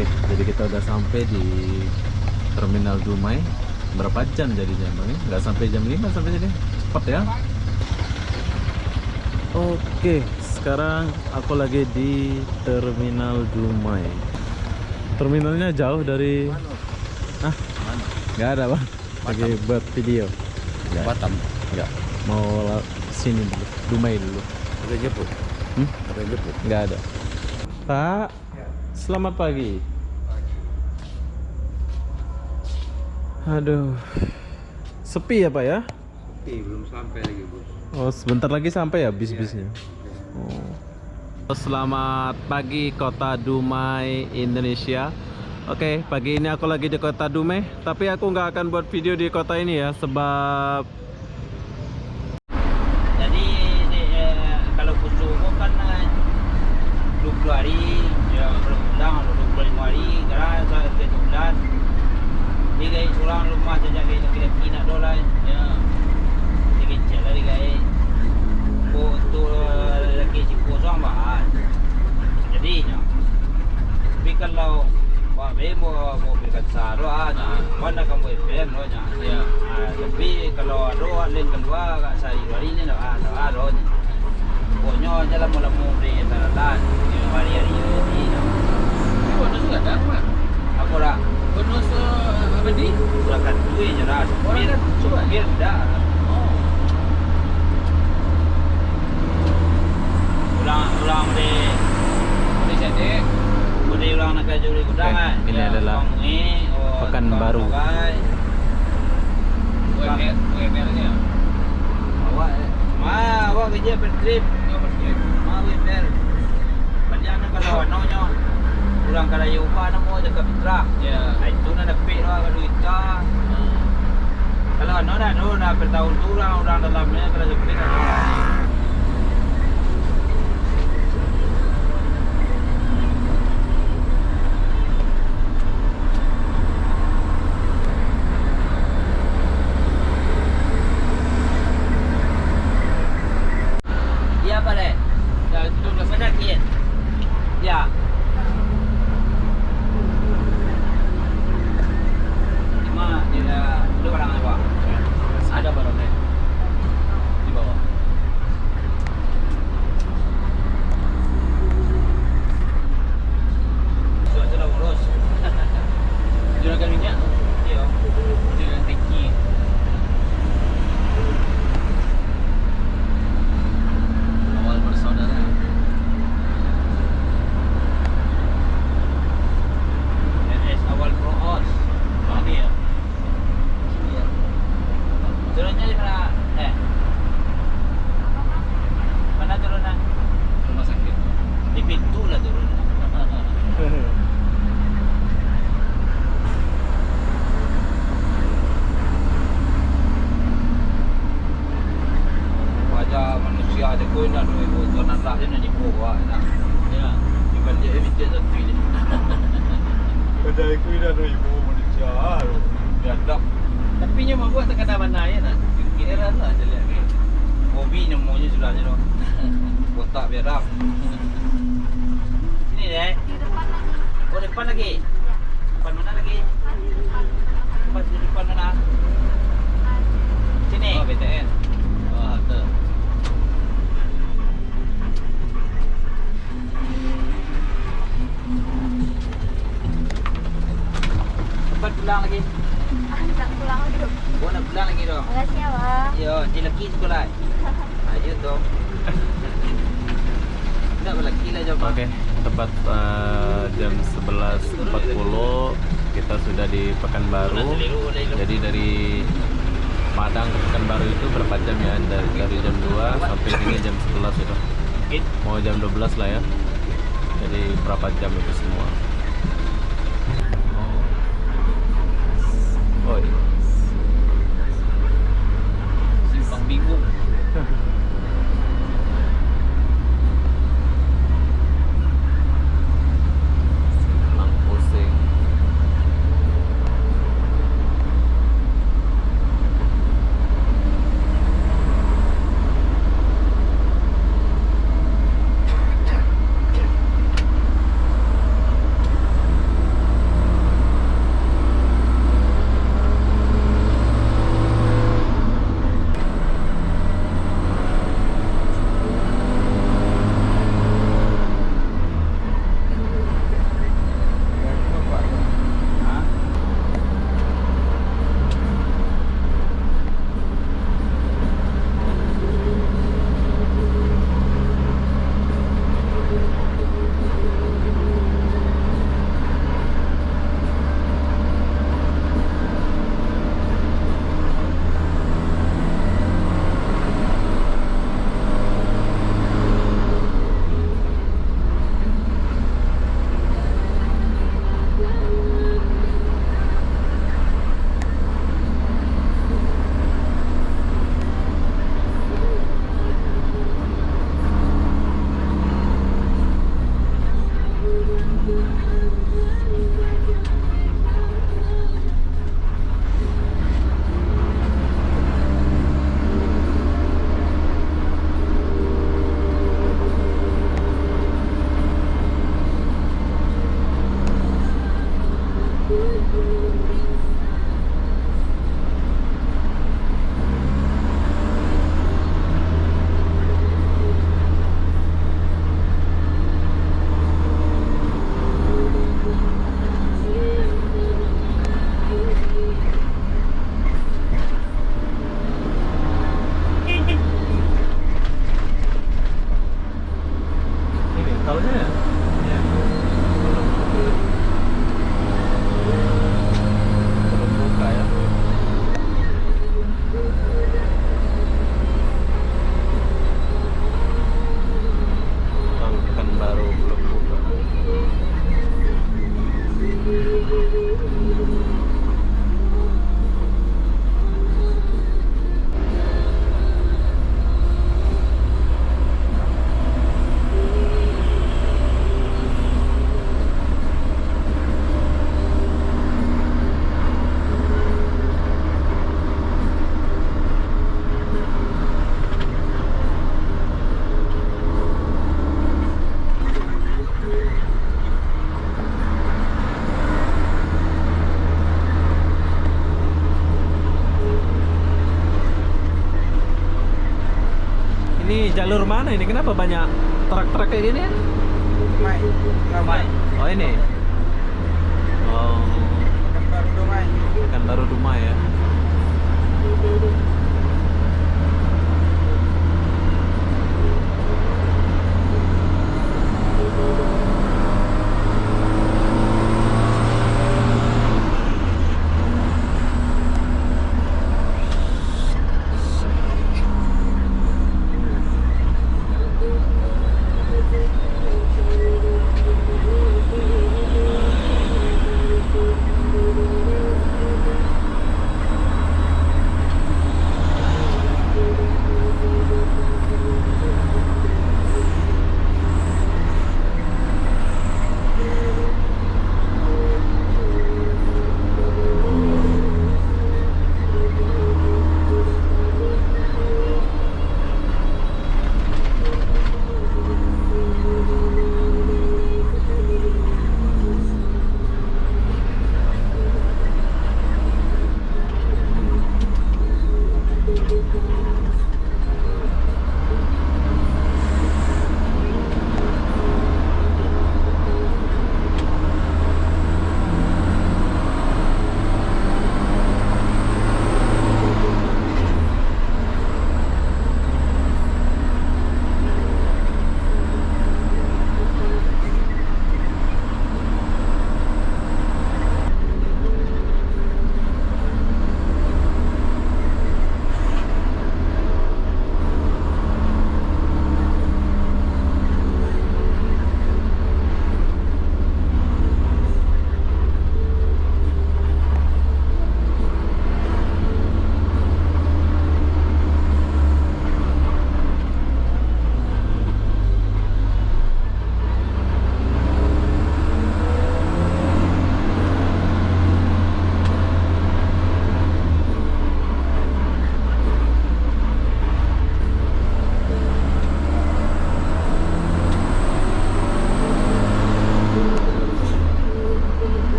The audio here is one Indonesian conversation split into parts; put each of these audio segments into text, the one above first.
Oke, jadi kita udah sampai di Terminal Dumai. Berapa jam jadinya Bang? Nggak sampai jam 5 sampai sini. Cepat ya. Oke, sekarang aku lagi di Terminal Dumai. Terminalnya jauh dari nggak ada Bang. Lagi buat video. Nggak. Batam. Nggak. Mau sini dulu, Dumai dulu. Ada jemput. Ada jemput. Nggak ada. Pak, selamat pagi. Aduh, sepi ya Pak ya? Sepi, belum sampai lagi bos. Oh, sebentar lagi sampai ya bis-bisnya. Oh. Selamat pagi Kota Dumai, Indonesia. Oke, pagi ini aku lagi di Kota Dumai, tapi aku nggak akan buat video di kota ini ya, sebab jadi kalau kusumo kan 20 hari ya belum pulang 25 hari karena saya ke bulan di guys orang rumah saja kira-kira dolar ya jadi jalan di guys untuk lagi si kosong bahan jadi ya tapi kalau Pak B mau berikan saro aja mana kamu FM lo ya tapi kalau ada lain kedua kak saya hari ini ada pokoknya jalan malam mau beri taralan hari-hari ini Bonus nggak ada Pak? aku lah Bonus apa di? silakan duit jelas supir dah ulang deh BCD. udah ulang nak juri kudangan ini adalah Pekanbaru. UMR-nya. awak kerja bertrip mau winter banyak kalau anonya ulang kalau yupa namo dekat Mitra Ya. itu na dapit lah kalau itu kalau ano na bertahun orang dalamnya kalau dapit iya apa deh Ya, itu udah sakit ya cuma dia lu barang apa ada barangnya di bawah. sudah urus Juragan minyak, iya juragan teki. Awal bersaudara. NS awal pro os Ini ya. iya turunnya di mana mana turunnya Rumah sakit. di pintu lah turunnya wajah manusia ada kau nak 2000 tahun lah dia nak dibawa nak Ya. bukan dia emitnya satu ini Pada aku dah 2000 manusia. biadab Tapi nya mau buat tekan mana ya nak? KL lah ada lihat kan. hobi namanya sudah je dong kotak biadab ini deh oh depan lagi depan mana lagi depan sini depan mana sini Oh, BTN. Oh, halte. depan pulang lagi Tak pulang dulu. oh nak pulang lagi dong Makasih ya, Bang. yo di lagi sekolah ayo dong tidak lagi lah coba Oke, tepat jam 11.40 kita sudah di Pekanbaru. Jadi dari Padang ke Pekanbaru itu berapa jam ya? Dari jam 2 sampai sini jam 11 itu. Mau jam 12 lah ya. Jadi berapa jam itu semua? Oh iya. Simpang bingung. Simpang pusing. jalur mana ini? Kenapa banyak truk-truk kayak gini ya? Dumai. Ramai. Oh ini. Oh, Baru Dumai. kan baru rumah ya.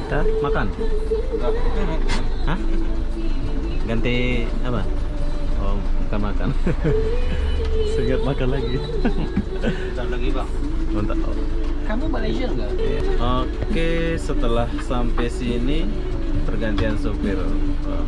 Hah? Makan? Hah? Ganti apa? Oh, bukan makan. Sengat makan lagi. Bentar lagi bang. Bentar. Oh. Kamu Malaysia nggak? Oke, setelah sampai sini pergantian supir. Oh.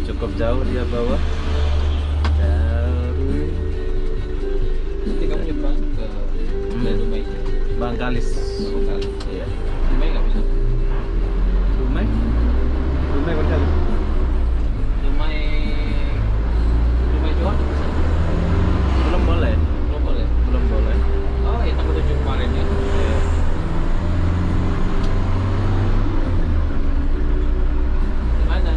Cukup jauh dia bawa. Dari Nanti kamu nyebrang ke Dumai. Bangkalis. Bangkalis. Iya. Dumai nggak bisa. Dumai? Dumai Bangkalis. Dumai Johor bisa. Belum boleh. Belum boleh. Belum boleh. Oh, yang aku tunjuk kemarin ya. Iya. Gimana?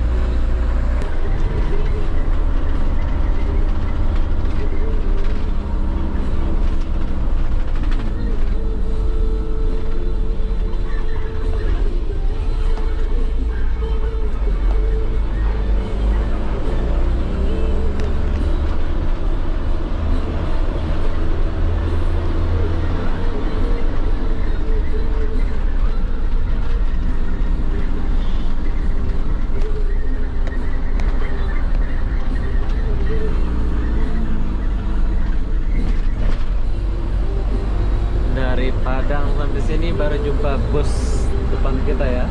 Dari Padang sampai sini baru jumpa bus depan kita ya.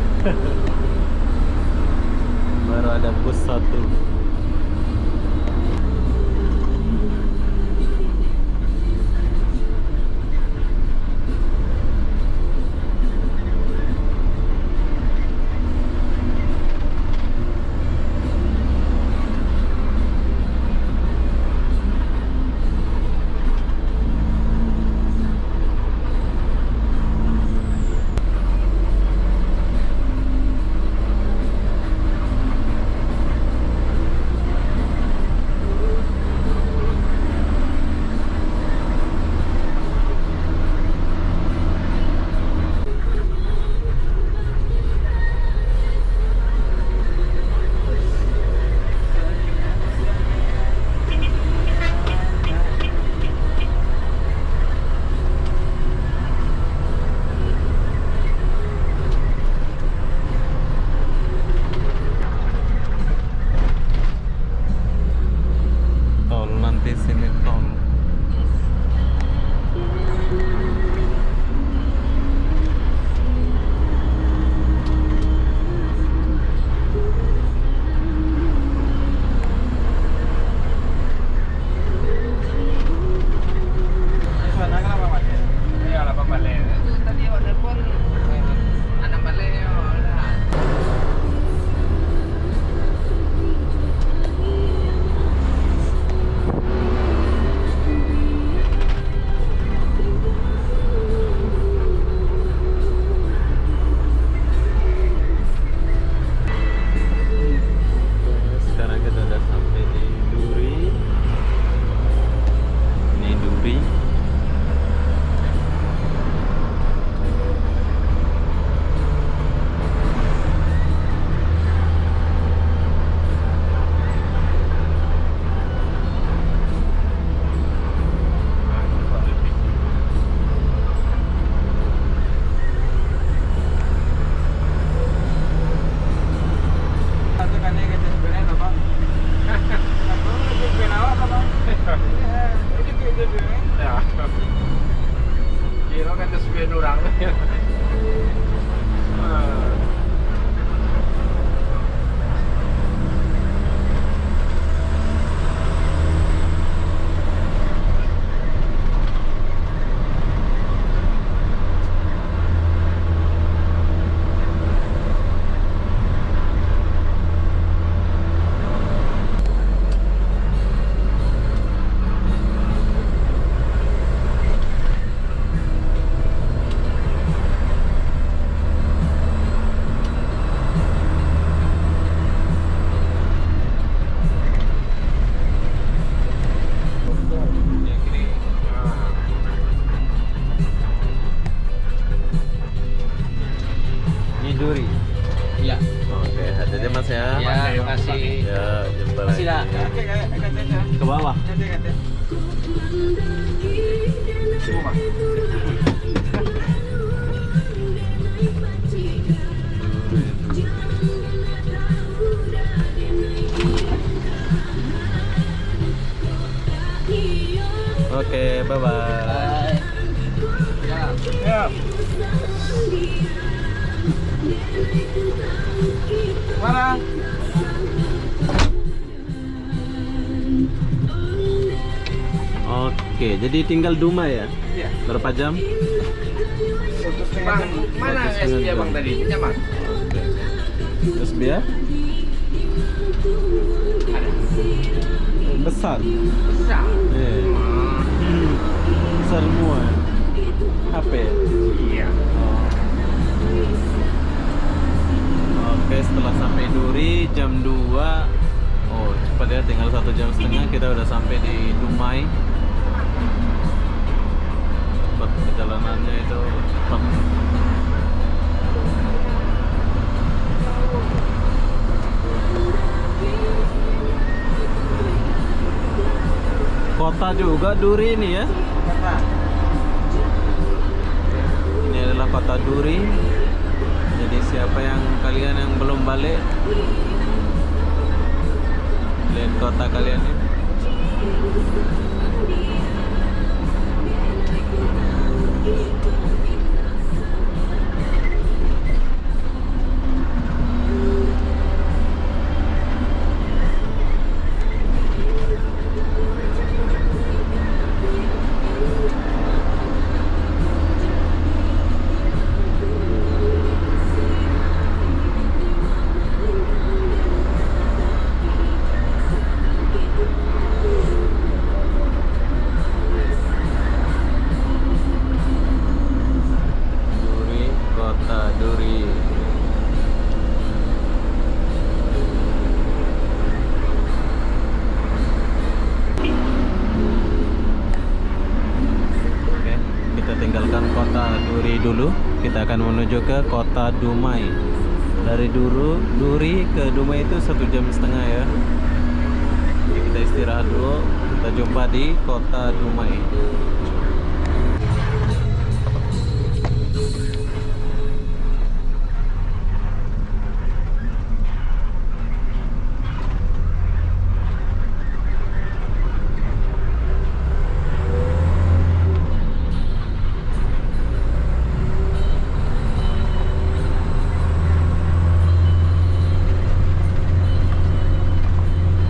Baru ada bus satu. Duri. Iya. Oke, hati-hati Mas ya. Ya, terima kasih. Ya, jumpa Masih dah. lagi. Ke bawah. Oke, bye-bye. Bye. Ya. Mana? Oke, jadi tinggal Dumai ya? Iya. Berapa jam? Bang, mana Satu setengah SB jam. Bang tadi? Nyaman. Oke. Terus biar? Ada. Besar. Besar. Besar semua. HP. Iya. Oke, setelah sampai Duri jam 2. Oh, cepat ya, tinggal 1,5 jam kita udah sampai di Dumai. Cepat perjalanannya itu cepat. Kota juga Duri ini ya. Ini adalah kota Duri. Jadi siapa yang kalian yang belum balik, lihat kota kalian ini. Duri, kota Duri. Oke, kita tinggalkan kota Duri dulu. Kita akan menuju ke kota Dumai. Dari Duri ke Dumai itu 1,5 jam ya. Jadi kita istirahat dulu. Kita jumpa di kota Dumai.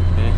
Oke.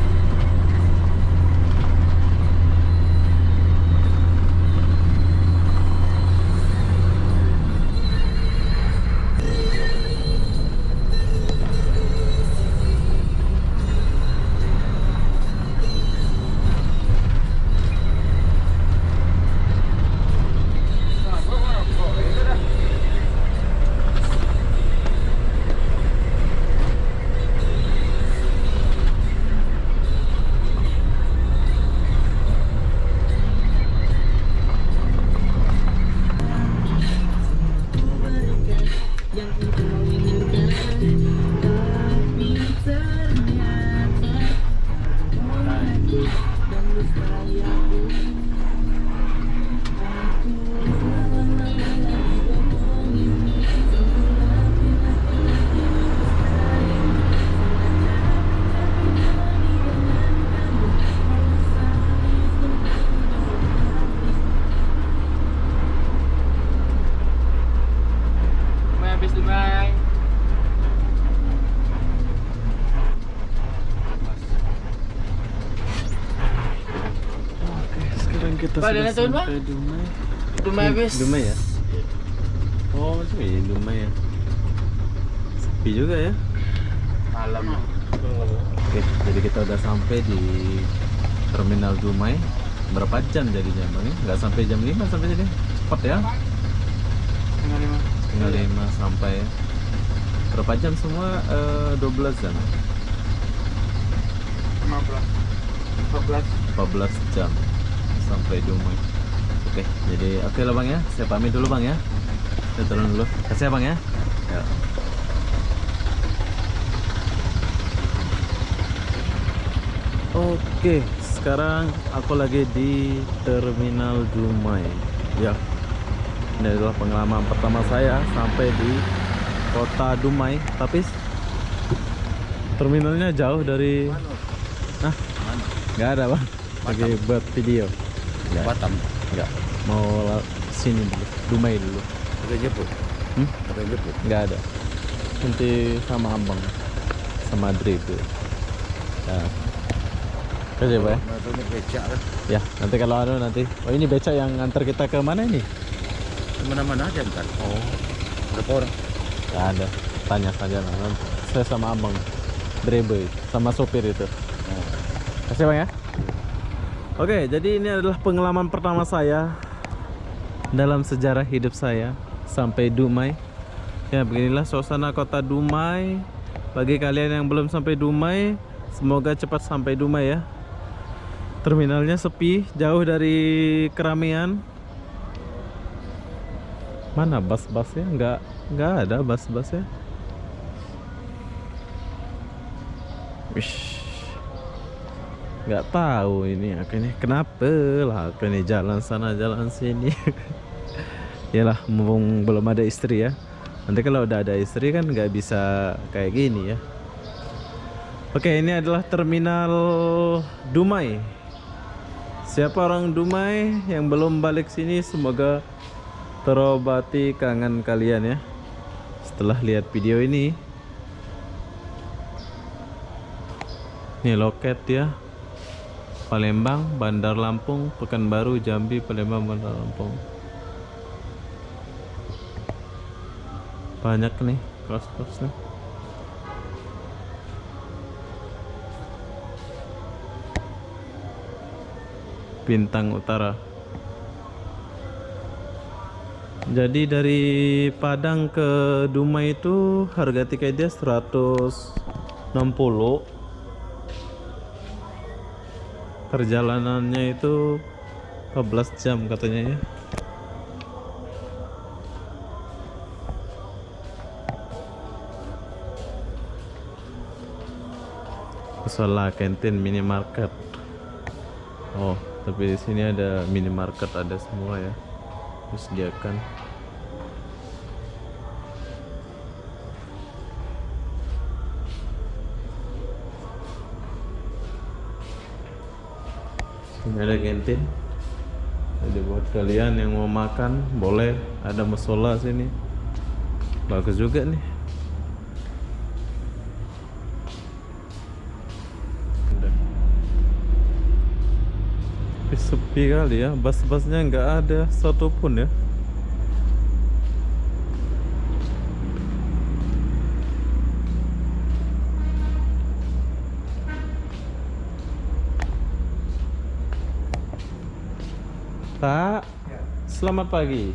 sudah ada tuh, Bang? sampai Dumai. Dumai habis. Dumai ya? Oh, macam ini Dumai ya. Sepi juga ya. Malam. Oke, jadi kita udah sampai di Terminal Dumai. Berapa jam jadinya Bang? Nggak sampai jam 5 sampai sini. Cepat ya. Tinggal 5 sampai. Berapa jam semua? 12 jam. 14 jam sampai Dumai. Oke, jadi oke lah Bang ya. Saya pamit dulu Bang ya. Saya turun dulu. Kasih ya Bang ya. Ya. Oke, sekarang aku lagi di Terminal Dumai. Ya. Ini adalah pengalaman pertama saya sampai di kota Dumai. Tapi terminalnya jauh dari. Nah, nggak ada Bang. Lagi buat video. Nggak. Batam. Nggak. Mau sini dulu. Dumai dulu. Ada jemput. Ada jemput. Nggak ada. Nanti sama abang, sama Adri itu. Ya. Kasih Pak ya. Ini becak kan. Ya, nanti kalau ada nanti. Oh ini becak yang antar kita ke mana ini? Mana-mana aja ntar. Oh, Berapa orang? nggak ada. Tanya saja lah. Nanti saya sama abang, driver sama sopir itu. Kasih Bang ya. Oke, jadi ini adalah pengalaman pertama saya dalam sejarah hidup saya sampai Dumai. Ya, beginilah suasana kota Dumai. Bagi kalian yang belum sampai Dumai, semoga cepat sampai Dumai ya. Terminalnya sepi, jauh dari keramaian. Mana bus-busnya? Nggak ada bus-busnya. Wish. Nggak tahu ini akhirnya kenapa lah akhirnya jalan sana jalan sini. Yalah, mumpung belum ada istri ya. Nanti kalau udah ada istri kan nggak bisa kayak gini ya. Oke, ini adalah Terminal Dumai. Siapa orang Dumai yang belum balik sini, semoga terobati kangen kalian ya setelah lihat video ini. Ini loket ya. Palembang, Bandar Lampung, Pekanbaru, Jambi, Palembang, Bandar Lampung. Banyak nih kos-kosnya. Bintang Utara. Jadi dari Padang ke Dumai itu harga tiketnya 160. Perjalanannya itu 14 jam katanya ya. Musola, kantin, minimarket. Oh, tapi di sini ada minimarket, ada semua ya. Disediakan. Ini ada kantin. Jadi buat kalian yang mau makan boleh, ada musola sini. Bagus juga nih. Tapi sepi kali ya, bus-busnya nggak ada satupun ya. Pak, selamat pagi.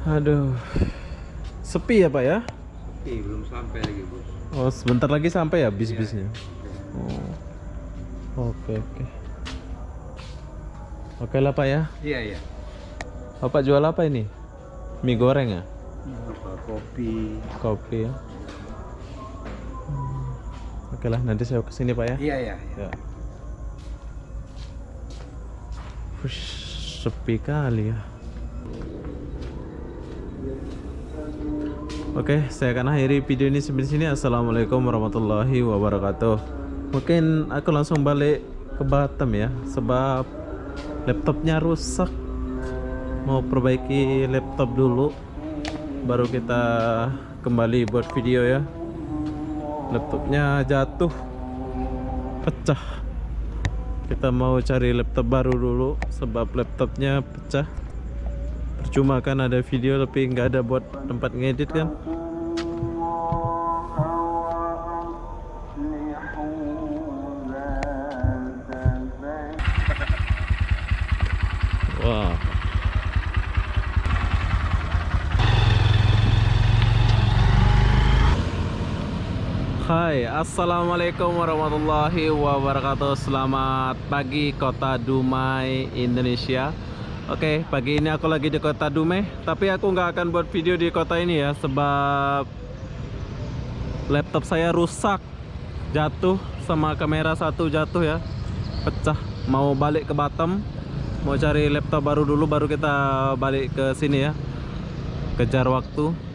Aduh, sepi ya Pak ya? Sepi, belum sampai lagi bos. Oh, sebentar lagi sampai ya bis-bisnya. Oh, oke. Oke lah Pak ya. Iya. Bapak jual apa ini? Mie goreng ya? Apa kopi? Kopi ya. Oke lah, nanti saya kesini Pak ya. Iya. Ya. Wush, sepi kali ya. Oke, saya akan akhiri video ini sampai sini. Assalamualaikum warahmatullahi wabarakatuh. Mungkin aku langsung balik ke Batam ya, sebab laptopnya rusak. Mau perbaiki laptop dulu, baru kita kembali buat video ya. Laptopnya jatuh, pecah. Kita mau cari laptop baru dulu sebab laptopnya pecah. Percuma kan ada video tapi nggak ada buat tempat ngedit kan. Wah. Hai, assalamualaikum warahmatullahi wabarakatuh. Selamat pagi Kota Dumai, Indonesia. Oke, pagi ini aku lagi di Kota Dumai, tapi aku nggak akan buat video di kota ini ya, sebab laptop saya rusak, jatuh, sama kamera satu jatuh ya, pecah. Mau balik ke Batam, mau cari laptop baru dulu, baru kita balik ke sini ya, kejar waktu.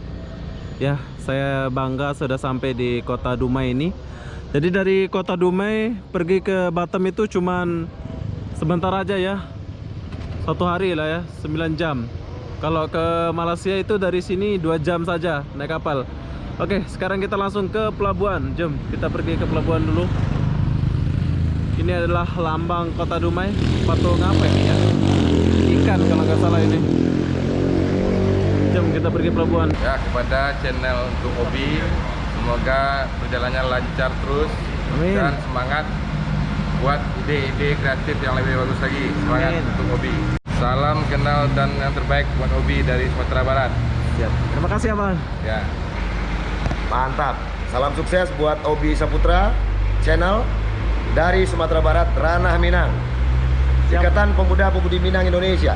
Ya, saya bangga sudah sampai di Kota Dumai ini. Jadi dari Kota Dumai pergi ke Batam itu cuman sebentar aja ya, 1 hari lah ya, 9 jam. Kalau ke Malaysia itu dari sini 2 jam saja naik kapal. Oke, sekarang kita langsung ke pelabuhan. Jom kita pergi ke pelabuhan dulu. Ini adalah lambang Kota Dumai, patung apa ini ya? Ikan kalau nggak salah ini. Jom kita pergi pelabuhan. Ya, kepada channel untuk Obi, semoga perjalanannya lancar terus. Amin. Dan semangat buat ide-ide kreatif yang lebih bagus lagi. Semangat Amin. untuk Obi. Salam kenal dan yang terbaik buat Obi dari Sumatera Barat. Siap. Terima kasih Abang. Ya. Mantap. Salam sukses buat Obi Saputra channel dari Sumatera Barat, Ranah Minang. Siap. Ikatan Pemuda Pemudi Minang Indonesia.